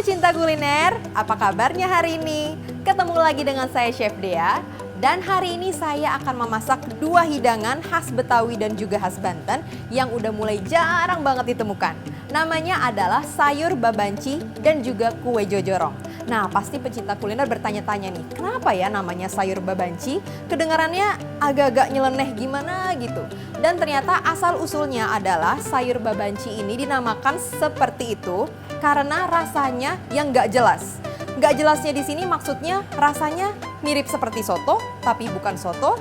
pecinta kuliner, apa kabarnya hari ini? Ketemu lagi dengan saya Chef Dea. Dan hari ini saya akan memasak dua hidangan khas Betawi dan juga khas Banten yang udah mulai jarang banget ditemukan. Namanya adalah sayur babanci dan juga kue jojorong. Nah, pasti pecinta kuliner bertanya-tanya nih, kenapa ya namanya sayur babanci? Kedengarannya agak-agak nyeleneh gimana gitu. Dan ternyata asal-usulnya adalah sayur babanci ini dinamakan seperti itu karena rasanya yang nggak jelas. Nggak jelasnya di sini maksudnya rasanya mirip seperti soto, tapi bukan soto.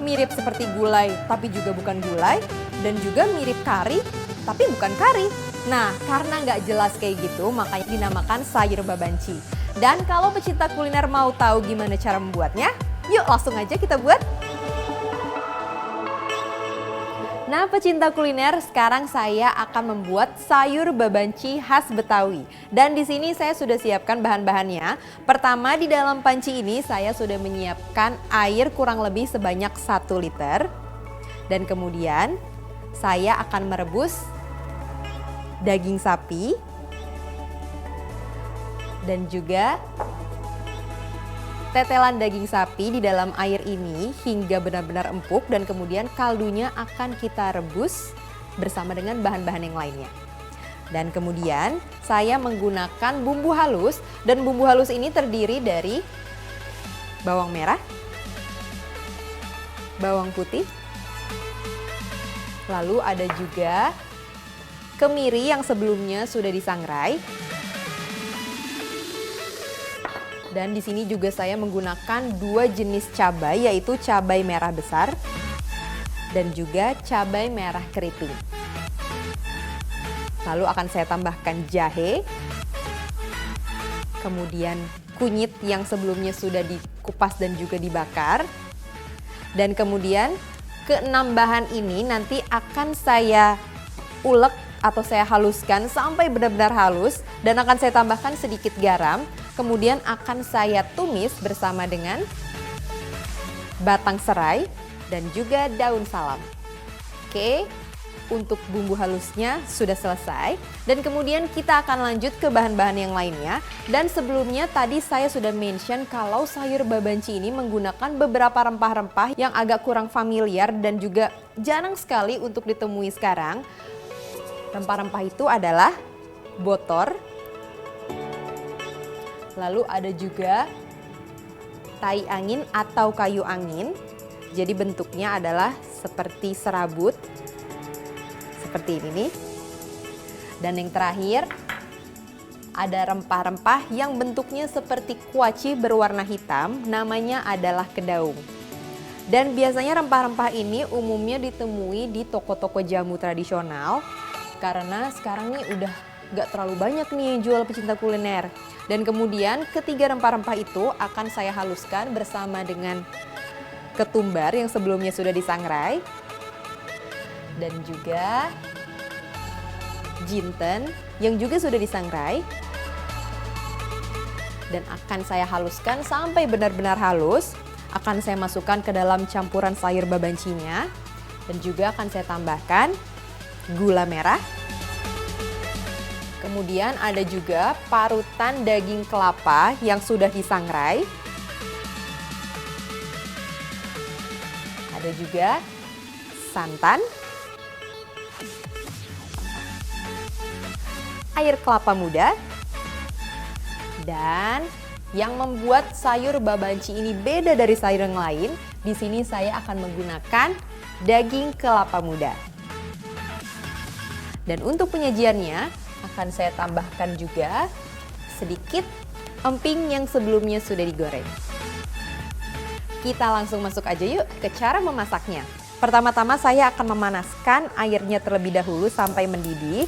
Mirip seperti gulai, tapi juga bukan gulai. Dan juga mirip kari, tapi bukan kari. Nah, karena nggak jelas kayak gitu, makanya dinamakan sayur babanci. Dan kalau pecinta kuliner mau tahu gimana cara membuatnya, yuk langsung aja kita buat. Nah, pecinta kuliner, sekarang saya akan membuat sayur babanci khas Betawi. Dan di sini saya sudah siapkan bahan-bahannya. Pertama, di dalam panci ini saya sudah menyiapkan air kurang lebih sebanyak 1 liter. Dan kemudian saya akan merebus daging sapi dan juga tetelan daging sapi di dalam air ini hingga benar-benar empuk, dan kemudian kaldunya akan kita rebus bersama dengan bahan-bahan yang lainnya. Dan kemudian saya menggunakan bumbu halus, dan bumbu halus ini terdiri dari bawang merah, bawang putih, lalu ada juga kemiri yang sebelumnya sudah disangrai. Dan di sini juga saya menggunakan 2 jenis cabai, yaitu cabai merah besar dan juga cabai merah keriting. Lalu akan saya tambahkan jahe, kemudian kunyit yang sebelumnya sudah dikupas dan juga dibakar. Dan kemudian ke-6 bahan ini nanti akan saya ulek atau saya haluskan sampai benar-benar halus, dan akan saya tambahkan sedikit garam. Kemudian akan saya tumis bersama dengan batang serai dan juga daun salam. Oke, untuk bumbu halusnya sudah selesai. Dan kemudian kita akan lanjut ke bahan-bahan yang lainnya. Dan sebelumnya tadi saya sudah mention kalau sayur babanci ini menggunakan beberapa rempah-rempah yang agak kurang familiar dan juga jarang sekali untuk ditemui sekarang. Rempah-rempah itu adalah botor, lalu ada juga tai angin atau kayu angin. Jadi bentuknya adalah seperti serabut, seperti ini nih. Dan yang terakhir ada rempah-rempah yang bentuknya seperti kuaci berwarna hitam, namanya adalah kedaung. Dan biasanya rempah-rempah ini umumnya ditemui di toko-toko jamu tradisional, karena sekarang nih udah gak terlalu banyak nih yang jual pecinta kuliner. Dan kemudian ketiga rempah-rempah itu akan saya haluskan bersama dengan ketumbar yang sebelumnya sudah disangrai, dan juga jinten yang juga sudah disangrai. Dan akan saya haluskan sampai benar-benar halus. Akan saya masukkan ke dalam campuran sayur babancinya, dan juga akan saya tambahkan gula merah. Kemudian ada juga parutan daging kelapa yang sudah disangrai. Ada juga santan, air kelapa muda, dan yang membuat sayur babanci ini beda dari sayur yang lain, di sini saya akan menggunakan daging kelapa muda. Dan untuk penyajiannya akan saya tambahkan juga sedikit emping yang sebelumnya sudah digoreng. Kita langsung masuk aja yuk ke cara memasaknya. Pertama-tama saya akan memanaskan airnya terlebih dahulu sampai mendidih.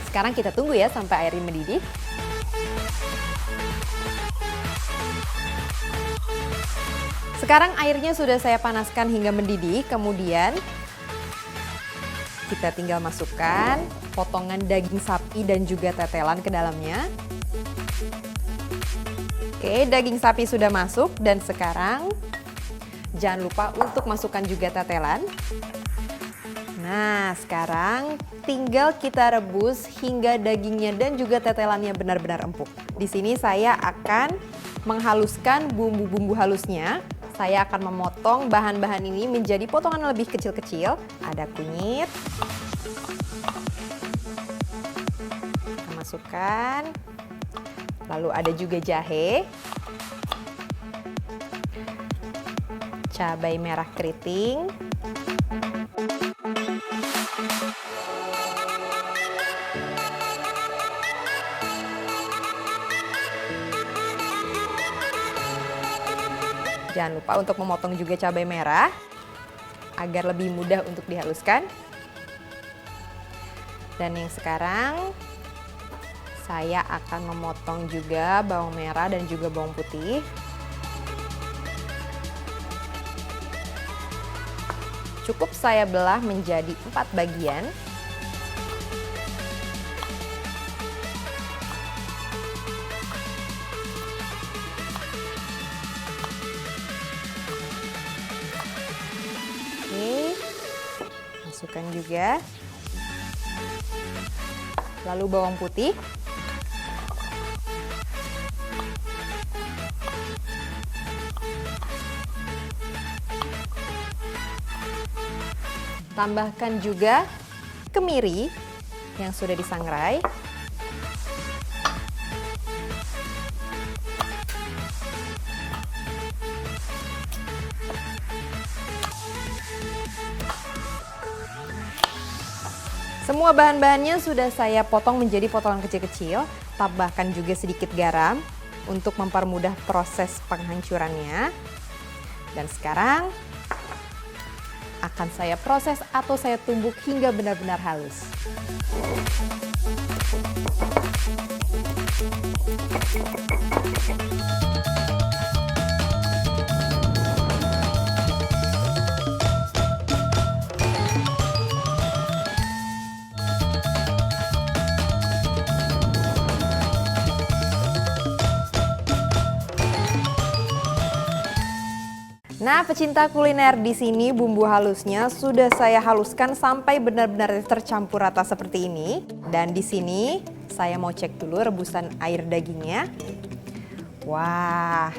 Sekarang kita tunggu ya sampai airnya mendidih. Sekarang airnya sudah saya panaskan hingga mendidih, kemudian kita tinggal masukkan potongan daging sapi dan juga tetelan ke dalamnya. Oke, daging sapi sudah masuk, dan sekarang jangan lupa untuk masukkan juga tetelan. Nah, Nah, sekarang tinggal kita rebus hingga dagingnya dan juga tetelannya benar-benar empuk. Di sini saya akan menghaluskan bumbu-bumbu halusnya. Saya akan memotong bahan-bahan ini menjadi potongan lebih kecil-kecil. Ada kunyit. Kita masukkan. Lalu ada juga jahe. Cabai merah keriting. Jangan lupa untuk memotong juga cabai merah agar lebih mudah untuk dihaluskan. Dan yang sekarang saya akan memotong juga bawang merah dan juga bawang putih. Cukup saya belah menjadi 4 bagian. Masukkan juga, lalu bawang putih, tambahkan juga kemiri yang sudah disangrai. Semua bahan-bahannya sudah saya potong menjadi potongan kecil-kecil. Tambahkan juga sedikit garam untuk mempermudah proses penghancurannya. Dan sekarang akan saya proses atau saya tumbuk hingga benar-benar halus. Nah, pecinta kuliner, di sini bumbu halusnya sudah saya haluskan sampai benar-benar tercampur rata seperti ini. Dan di sini saya mau cek dulu rebusan air dagingnya. Wah,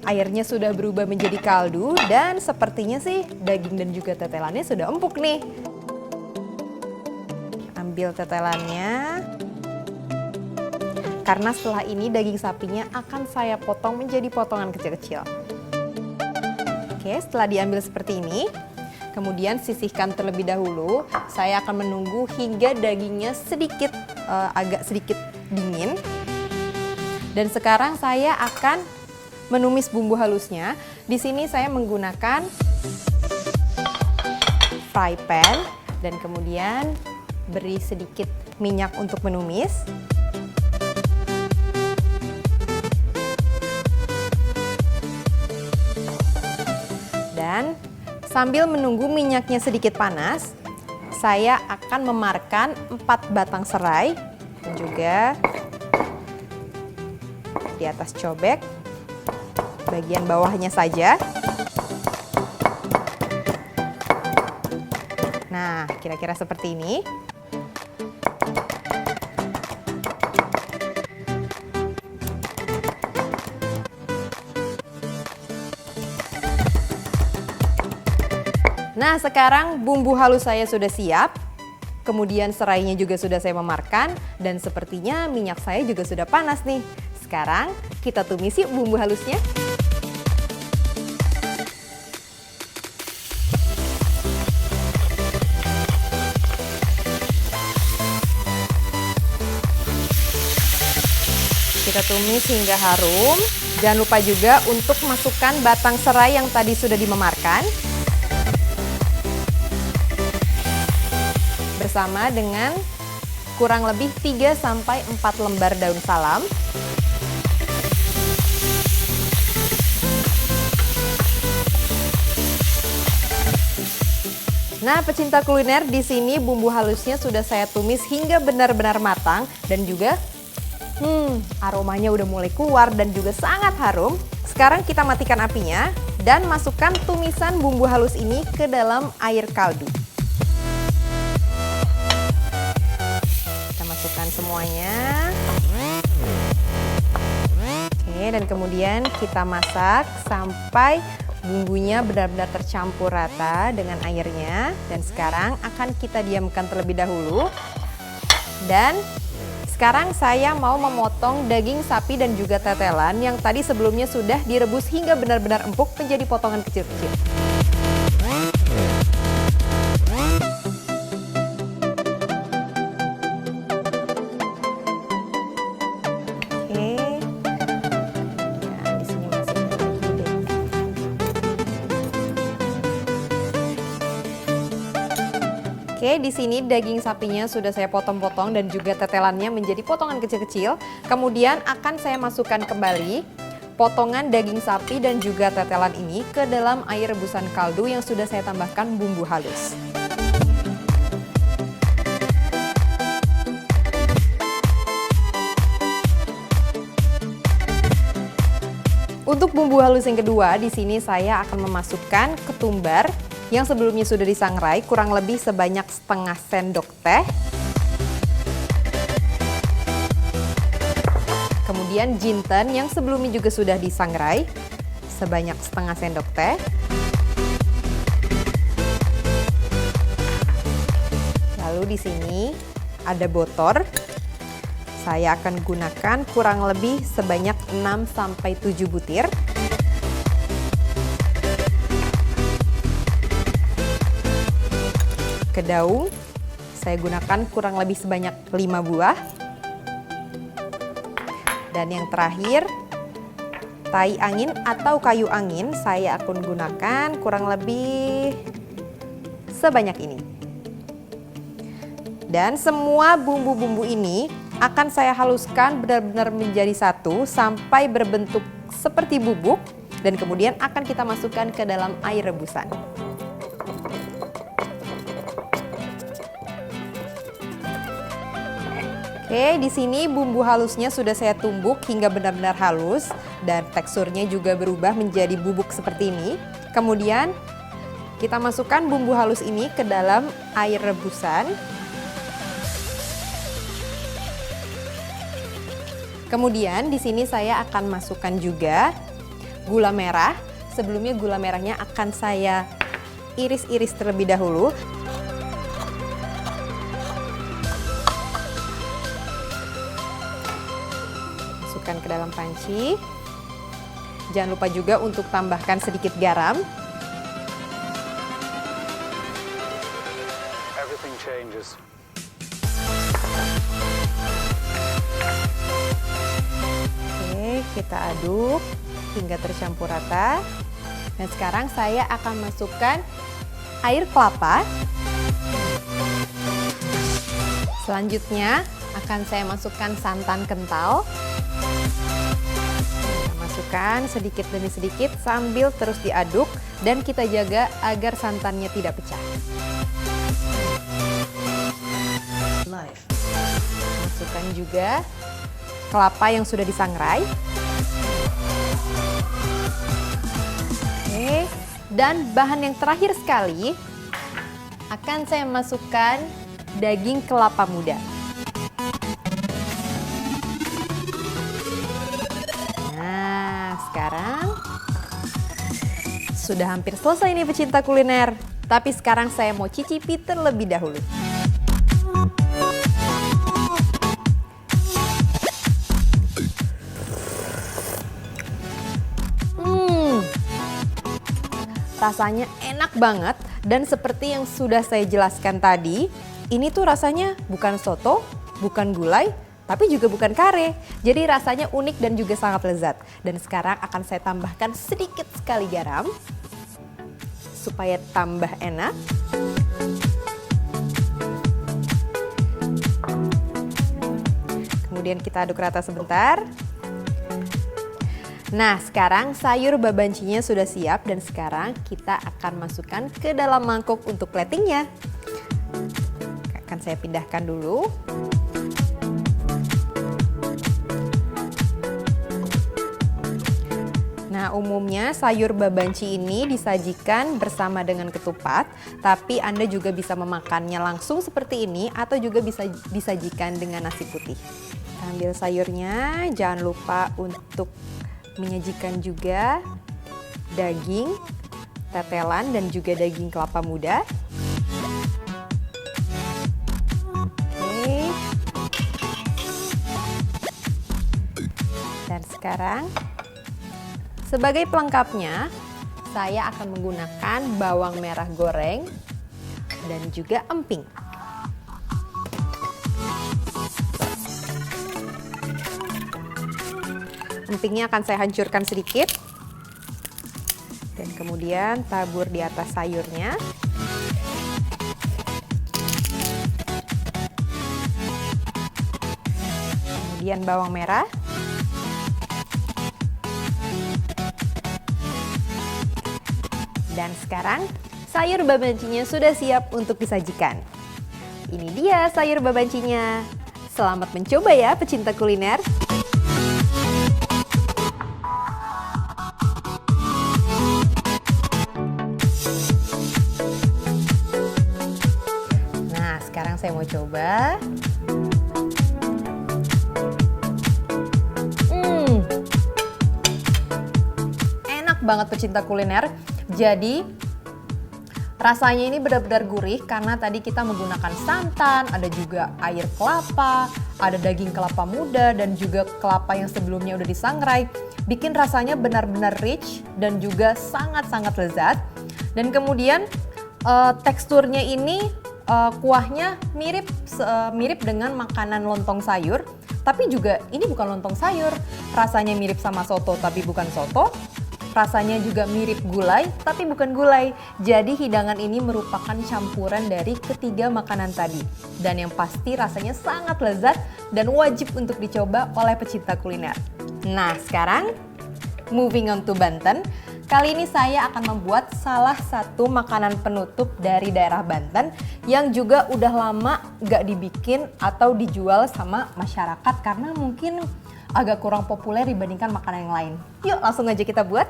airnya sudah berubah menjadi kaldu dan sepertinya sih daging dan juga tetelannya sudah empuk nih. Ambil tetelannya. Karena setelah ini daging sapinya akan saya potong menjadi potongan kecil-kecil. Oke, setelah diambil seperti ini, kemudian sisihkan terlebih dahulu. Saya akan menunggu hingga dagingnya agak sedikit dingin. Dan sekarang saya akan menumis bumbu halusnya. Di sini saya menggunakan fry pan dan kemudian beri sedikit minyak untuk menumis. Dan sambil menunggu minyaknya sedikit panas, saya akan memarkan 4 batang serai dan juga di atas cobek, bagian bawahnya saja. Nah, kira-kira seperti ini. Nah, sekarang bumbu halus saya sudah siap. Kemudian serainya juga sudah saya memarkan dan sepertinya minyak saya juga sudah panas nih. Sekarang kita tumis yuk bumbu halusnya. Kita tumis hingga harum. Jangan lupa juga untuk masukkan batang serai yang tadi sudah dimemarkan. Bersama dengan kurang lebih 3-4 lembar daun salam. Nah, pecinta kuliner, di sini bumbu halusnya sudah saya tumis hingga benar-benar matang dan juga aromanya udah mulai keluar dan juga sangat harum. Sekarang kita matikan apinya dan masukkan tumisan bumbu halus ini ke dalam air kaldu. masukkan semuanya. Oke, dan kemudian kita masak sampai bumbunya benar-benar tercampur rata dengan airnya. Dan sekarang akan kita diamkan terlebih dahulu. Dan sekarang saya mau memotong daging sapi dan juga tetelan yang tadi sebelumnya sudah direbus hingga benar-benar empuk menjadi potongan kecil-kecil. Oke, di sini daging sapinya sudah saya potong-potong dan juga tetelannya menjadi potongan kecil-kecil. Kemudian akan saya masukkan kembali potongan daging sapi dan juga tetelan ini ke dalam air rebusan kaldu yang sudah saya tambahkan bumbu halus. Untuk bumbu halus yang kedua, di sini saya akan memasukkan ketumbar yang sebelumnya sudah disangrai kurang lebih sebanyak setengah sendok teh. Kemudian jinten yang sebelumnya juga sudah disangrai sebanyak setengah sendok teh. Lalu di sini ada botor. Saya akan gunakan kurang lebih sebanyak 6-7 butir. Kedaung, saya gunakan kurang lebih sebanyak 5 buah. Dan yang terakhir, tai angin atau kayu angin, saya akan gunakan kurang lebih sebanyak ini. Dan semua bumbu-bumbu ini akan saya haluskan benar-benar menjadi satu sampai berbentuk seperti bubuk. Dan kemudian akan kita masukkan ke dalam air rebusan. Oke, di sini bumbu halusnya sudah saya tumbuk hingga benar-benar halus dan teksturnya juga berubah menjadi bubuk seperti ini. Kemudian kita masukkan bumbu halus ini ke dalam air rebusan. Kemudian di sini saya akan masukkan juga gula merah. Sebelumnya gula merahnya akan saya iris-iris terlebih dahulu. Ke dalam panci. Jangan lupa juga untuk tambahkan sedikit garam. Everything changes. Oke, kita aduk hingga tercampur rata. Dan sekarang saya akan masukkan air kelapa. Selanjutnya akan saya masukkan santan kental. Masukkan sedikit demi sedikit sambil terus diaduk dan kita jaga agar santannya tidak pecah. Masukkan juga kelapa yang sudah disangrai. Oke, dan bahan yang terakhir sekali akan saya masukkan daging kelapa muda. Sekarang sudah hampir selesai nih pecinta kuliner. Tapi sekarang saya mau cicipi terlebih dahulu. Rasanya enak banget dan seperti yang sudah saya jelaskan tadi, ini tuh rasanya bukan soto, bukan gulai, tapi juga bukan kare. Jadi rasanya unik dan juga sangat lezat. Dan sekarang akan saya tambahkan sedikit sekali garam supaya tambah enak. Kemudian kita aduk rata sebentar. Nah, sekarang sayur babancinya sudah siap dan sekarang kita akan masukkan ke dalam mangkuk untuk platingnya. Akan saya pindahkan dulu. Nah, umumnya sayur babanci ini disajikan bersama dengan ketupat, tapi Anda juga bisa memakannya langsung seperti ini atau juga bisa disajikan dengan nasi putih. Ambil sayurnya, jangan lupa untuk menyajikan juga daging tetelan dan juga daging kelapa muda. Oke. Dan sekarang sebagai pelengkapnya, saya akan menggunakan bawang merah goreng dan juga emping. Empingnya akan saya hancurkan sedikit. Dan kemudian tabur di atas sayurnya. Kemudian bawang merah. Dan sekarang sayur babancinya sudah siap untuk disajikan. Ini dia sayur babancinya. Selamat mencoba ya pecinta kuliner. Nah, sekarang saya mau coba. Enak banget pecinta kuliner. Jadi rasanya ini benar-benar gurih karena tadi kita menggunakan santan, ada juga air kelapa, ada daging kelapa muda dan juga kelapa yang sebelumnya udah disangrai. Bikin rasanya benar-benar rich dan juga sangat-sangat lezat. Dan kemudian teksturnya ini kuahnya mirip dengan makanan lontong sayur. Tapi juga ini bukan lontong sayur, rasanya mirip sama soto tapi bukan soto. Rasanya juga mirip gulai, tapi bukan gulai. Jadi hidangan ini merupakan campuran dari ketiga makanan tadi. Dan yang pasti rasanya sangat lezat dan wajib untuk dicoba oleh pecinta kuliner. Nah, sekarang moving on to Banten. Kali ini saya akan membuat salah satu makanan penutup dari daerah Banten yang juga udah lama gak dibikin atau dijual sama masyarakat karena mungkin agak kurang populer dibandingkan makanan yang lain. Yuk langsung aja kita buat.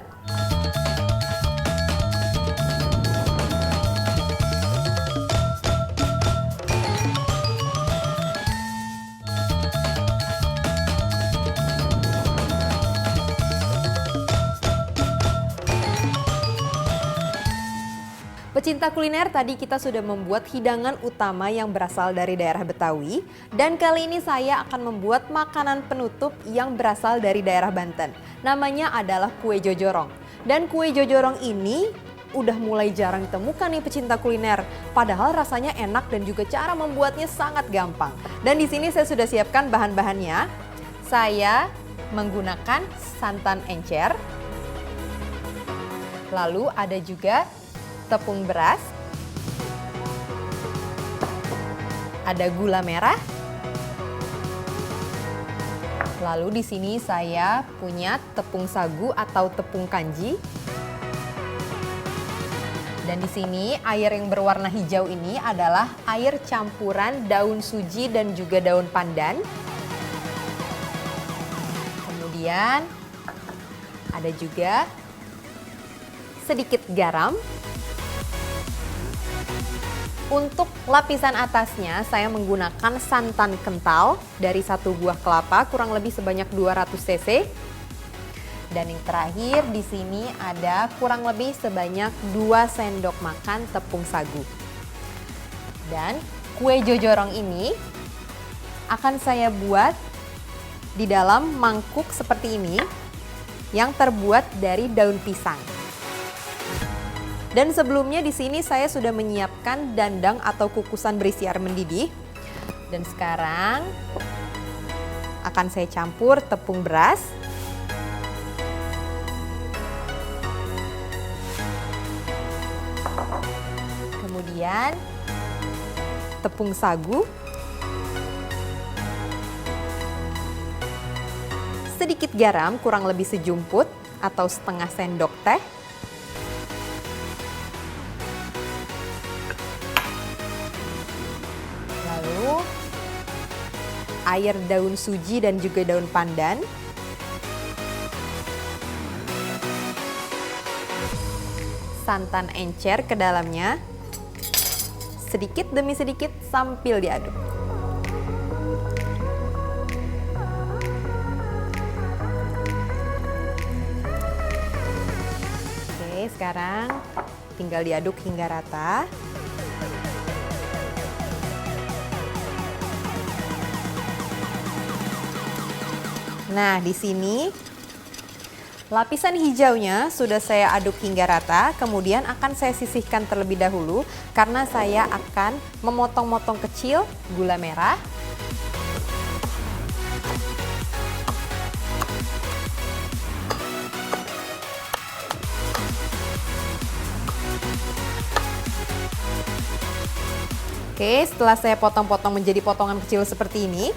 Pecinta kuliner, tadi kita sudah membuat hidangan utama yang berasal dari daerah Betawi. Dan kali ini saya akan membuat makanan penutup yang berasal dari daerah Banten. Namanya adalah kue jojorong. Dan kue jojorong ini udah mulai jarang ditemukan nih pecinta kuliner. Padahal rasanya enak dan juga cara membuatnya sangat gampang. Dan di sini saya sudah siapkan bahan-bahannya. Saya menggunakan santan encer. Lalu ada juga tepung beras, ada gula merah, lalu di sini saya punya tepung sagu atau tepung kanji, dan di sini air yang berwarna hijau ini adalah air campuran daun suji dan juga daun pandan. Kemudian ada juga sedikit garam. Untuk lapisan atasnya saya menggunakan santan kental dari 1 buah kelapa kurang lebih sebanyak 200 cc. Dan yang terakhir di sini ada kurang lebih sebanyak 2 sendok makan tepung sagu. Dan kue jojorong ini akan saya buat di dalam mangkuk seperti ini yang terbuat dari daun pisang. Dan sebelumnya di sini saya sudah menyiapkan dandang atau kukusan berisi air mendidih. Dan sekarang akan saya campur tepung beras. Kemudian tepung sagu. Sedikit garam kurang lebih sejumput atau setengah sendok teh. Air daun suji dan juga daun pandan. santan encer ke dalamnya. Sedikit demi sedikit sambil diaduk. Oke, sekarang tinggal diaduk hingga rata. Nah, di sini lapisan hijaunya sudah saya aduk hingga rata, kemudian akan saya sisihkan terlebih dahulu karena saya akan memotong-motong kecil gula merah. Oke, setelah saya potong-potong menjadi potongan kecil seperti ini,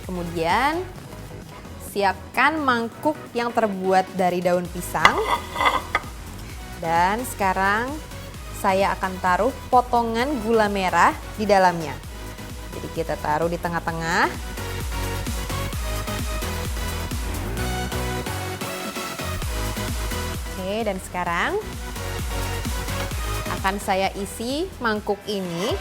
kemudian siapkan mangkuk yang terbuat dari daun pisang. Dan sekarang saya akan taruh potongan gula merah di dalamnya. Jadi kita taruh di tengah-tengah. Oke, dan sekarang akan saya isi mangkuk ini.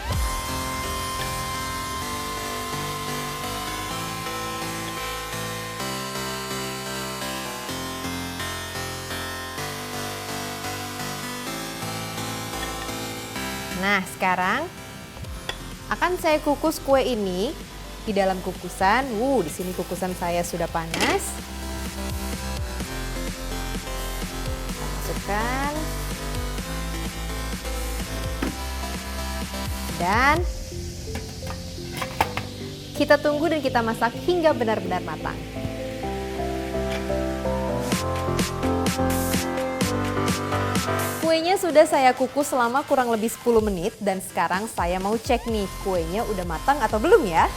Nah, sekarang akan saya kukus kue ini di dalam kukusan. Di sini kukusan saya sudah panas. Kita masukkan. Dan kita tunggu dan kita masak hingga benar-benar matang. Kuenya sudah saya kukus selama kurang lebih 10 menit dan sekarang saya mau cek nih kuenya udah matang atau belum ya.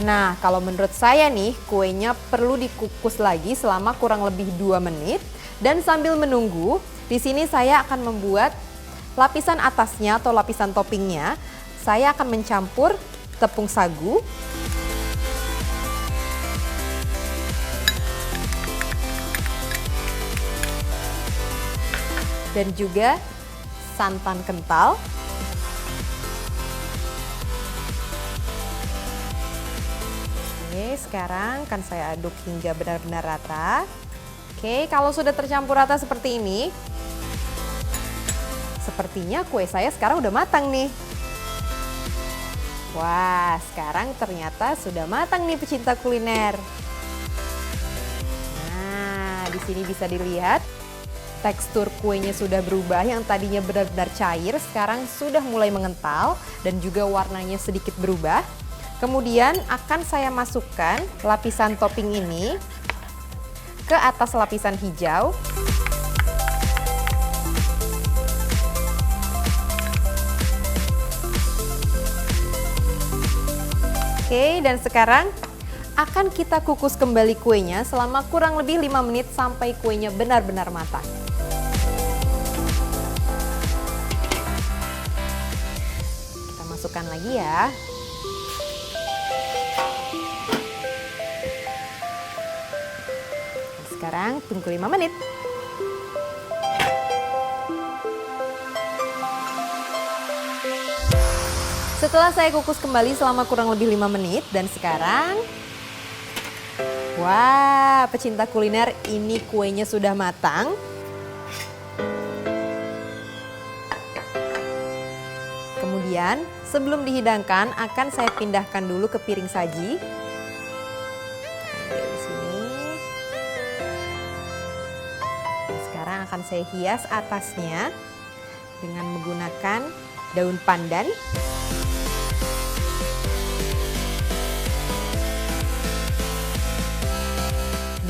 Nah, kalau menurut saya nih kuenya perlu dikukus lagi selama kurang lebih 2 menit dan sambil menunggu, di sini saya akan membuat lapisan atasnya atau lapisan toppingnya. Saya akan mencampur tepung sagu. Dan juga santan kental. Oke, sekarang akan saya aduk hingga benar-benar rata. Oke, kalau sudah tercampur rata seperti ini, sepertinya kue saya sekarang udah matang nih. Wah, sekarang ternyata sudah matang nih pecinta kuliner. Nah, di sini bisa dilihat tekstur kuenya sudah berubah, yang tadinya benar-benar cair, sekarang sudah mulai mengental dan juga warnanya sedikit berubah. Kemudian akan saya masukkan lapisan topping ini ke atas lapisan hijau. Oke, dan sekarang akan kita kukus kembali kuenya selama kurang lebih 5 menit sampai kuenya benar-benar matang. Masukkan lagi ya. Sekarang tunggu 5 menit. Setelah saya kukus kembali selama kurang lebih 5 menit dan sekarang wah, pecinta kuliner, ini kuenya sudah matang. Kemudian sebelum dihidangkan akan saya pindahkan dulu ke piring saji. Di sini. Sekarang akan saya hias atasnya dengan menggunakan daun pandan.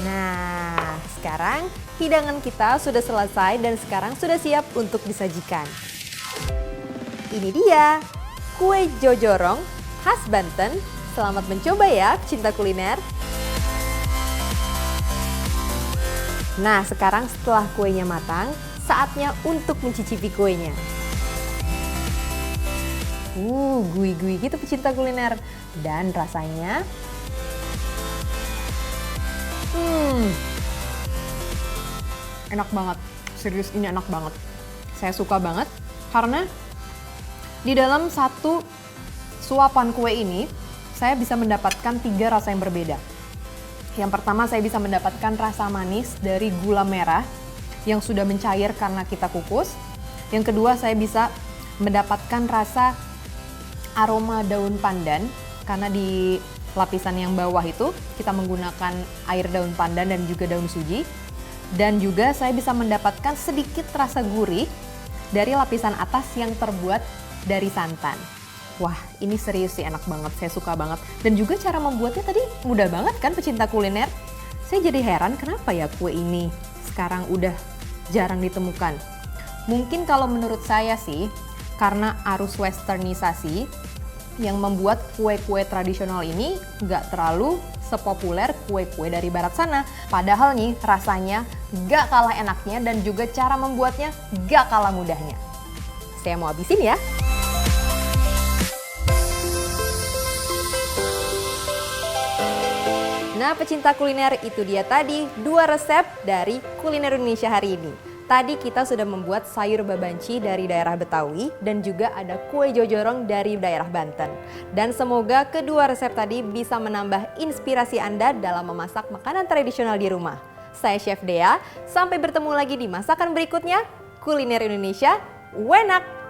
Nah, sekarang hidangan kita sudah selesai dan sekarang sudah siap untuk disajikan. Ini dia, kue jojorong khas Banten. Selamat mencoba ya, pecinta kuliner. Nah, sekarang setelah kuenya matang, saatnya untuk mencicipi kuenya. Gui-gui gitu pecinta kuliner. Dan rasanya Enak banget, serius ini enak banget. Saya suka banget karena di dalam satu suapan kue ini saya bisa mendapatkan 3 rasa yang berbeda. Yang pertama saya bisa mendapatkan rasa manis dari gula merah yang sudah mencair karena kita kukus. Yang kedua saya bisa mendapatkan rasa aroma daun pandan karena di lapisan yang bawah itu kita menggunakan air daun pandan dan juga daun suji. Dan juga saya bisa mendapatkan sedikit rasa gurih dari lapisan atas yang terbuat dari santan. Wah, ini serius sih enak banget, saya suka banget. Dan juga cara membuatnya tadi mudah banget kan pecinta kuliner? Saya jadi heran kenapa ya kue ini sekarang udah jarang ditemukan. Mungkin kalau menurut saya sih, karena arus westernisasi yang membuat kue-kue tradisional ini nggak terlalu sepopuler kue-kue dari barat sana. Padahal nih rasanya nggak kalah enaknya dan juga cara membuatnya nggak kalah mudahnya. Saya mau habisin ya. Nah pecinta kuliner, itu dia tadi 2 resep dari kuliner Indonesia hari ini. Tadi kita sudah membuat sayur babanci dari daerah Betawi dan juga ada kue jojorong dari daerah Banten. Dan semoga kedua resep tadi bisa menambah inspirasi Anda dalam memasak makanan tradisional di rumah. Saya Chef Dea, sampai bertemu lagi di masakan berikutnya. Kuliner Indonesia, enak!